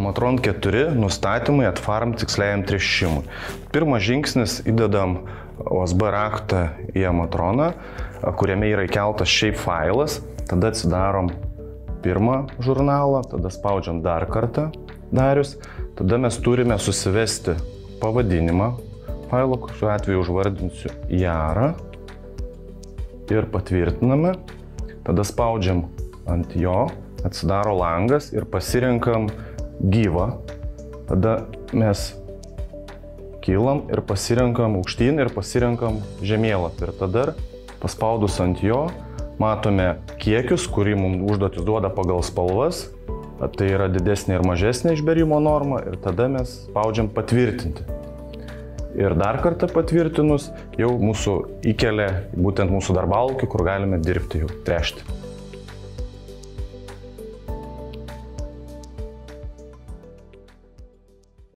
Ematron 4 nustatymai atfarm tiksliajam tręšimui. Pirmas žingsnis įdedam USB raktą į Ematroną, kuriame yra įkeltas shape failas, tada atsidarom pirmą žurnalą, tada spaudžiam dar kartą darius, tada mes turime susivesti pavadinimą failo, šiuo atveju užvardinsiu Jara ir patvirtiname, tada spaudžiam ant jo, atsidaro langas ir pasirenkam gyvą, tada mes kylam ir pasirenkam aukštyn ir pasirenkam žemėlapį ir tada paspaudus ant jo matome kiekius, kurį mums užduotis duoda pagal spalvas, tai yra didesnė ir mažesnė išberimo norma ir tada mes spaudžiam patvirtinti. Ir dar kartą patvirtinus jau mūsų įkelia būtent mūsų darbalaukę, kur galime dirbti jau tręšti.